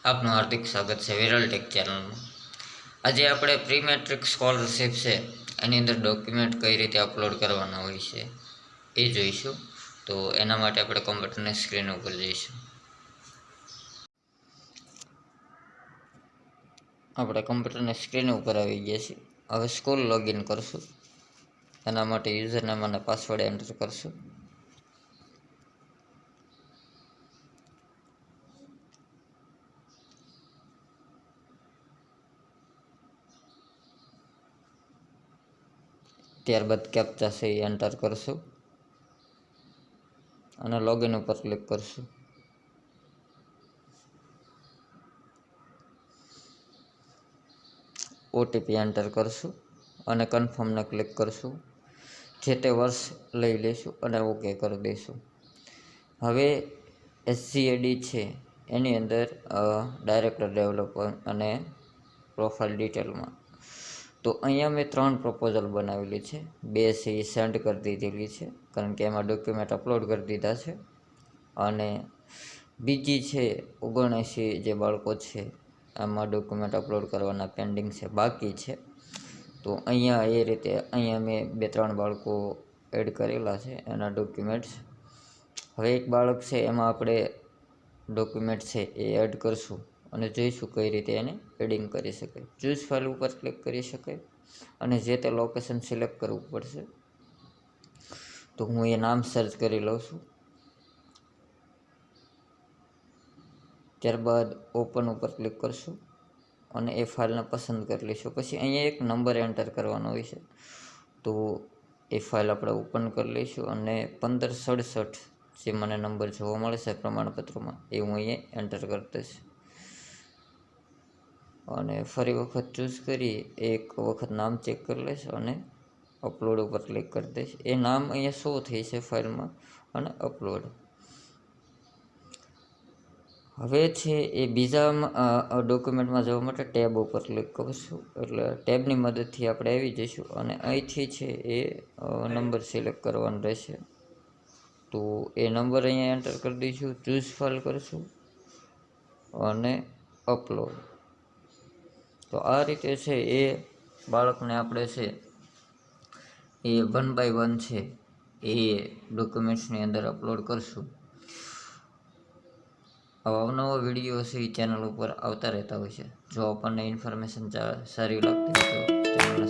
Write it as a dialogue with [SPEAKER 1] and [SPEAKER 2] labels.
[SPEAKER 1] આપનું હાર્દિક સ્વાગત છે વિરલ ટેક ચેનલમાં। આજે આપણે પ્રી મેટ્રિક સ્કોલરશિપ છે એની અંદર ડોક્યુમેન્ટ કઈ રીતે અપલોડ કરવાના હોય છે એ જોઈશું। તો એના માટે આપણે કોમ્પ્યુટરની સ્ક્રીન ઉપર જઈશું। આપણે કોમ્પ્યુટરની સ્ક્રીન ઉપર આવી ગયા છીએ। હવે સ્કૂલ લોગિન કરશું। એના માટે યુઝરનેમ અને પાસવર્ડ એન્ટર કરશું। ત્યારબાદ કેપ્ચા છે એ એન્ટર કરશું અને લોગિન ઉપર ક્લિક કરશું। ઓટીપી એન્ટર કરશું અને કન્ફર્મને ક્લિક કરશું। જે તે વર્ષ લઈ લઈશું અને ઓકે કરી દઈશું। હવે SGAD છે એની અંદર ડાયરેક્ટર ડેવલપર અને પ્રોફાઇલ ડિટેલમાં તો અહીંયા મેં 3 પ્રપોઝલ બનાવેલી છે। 2 છે એ સેન્ડ કરી દીધેલી છે કારણ કે એમાં ડોક્યુમેન્ટ અપલોડ કરી દીધા છે અને બીજી છે 79 જે બાળકો છે આમાં ડોક્યુમેન્ટ અપલોડ કરવાના પેન્ડિંગ છે, બાકી છે। તો અહીંયા એ રીતે અહીંયા મેં 2-3 બાળકો એડ કરેલા છે એના ડોક્યુમેન્ટ્સ। હવે એક બાળક છે એમાં આપણે ડોક્યુમેન્ટ છે એ એડ કરશું અને જોઈશું કઈ રીતે એને એડિંગ કરી શકાય। ચૂઝ ફાઇલ ઉપર ક્લિક કરી શકાય અને જે તે લોકેશન સિલેક્ટ કરવું પડશે। તો હું એ નામ સર્ચ કરી લઉં છું। ત્યારબાદ ઓપન ઉપર ક્લિક કરશું અને એ ફાઇલને પસંદ કરી લઈશું। પછી અહીંયા એક નંબર એન્ટર કરવાનો હોય છે તો એ ફાઇલ આપણે ઓપન કરી લઈશું અને 1567 જે મને નંબર જોવા મળે છે પ્રમાણપત્રમાં એ હું અહીંયા એન્ટર કરી દઈશ અને ફરી વખત ચૂઝ કરી એક વખત નામ ચેક કરી લઈશ અને અપલોડ ઉપર ક્લિક કરી દઈશ। એ નામ અહીંયા શો થઈ છે ફાઇલમાં અને અપલોડ। હવે છે એ બીજા ડોક્યુમેન્ટમાં જવા માટે ટેબ ઉપર ક્લિક કરશું એટલે ટેબની મદદથી આપણે આવી જઈશું અને અહીંથી છે એ નંબર સિલેક્ટ કરવાનો રહેશે। તો એ નંબર અહીંયા એન્ટર કરી દઈશું, ચૂઝ ફાઇલ કરીશું અને અપલોડ। તો આ રીતે છે એ બાળકને આપણે છે એ 1 by 1 છે એ ડોક્યુમેન્ટ્સની અંદર અપલોડ કરશું। અવનવા વિડીયો છે એ ચેનલ ઉપર આવતા રહેતા હોય છે। જો આપણને ઇન્ફોર્મેશન સારી લાગતી હોય તો ચેનલને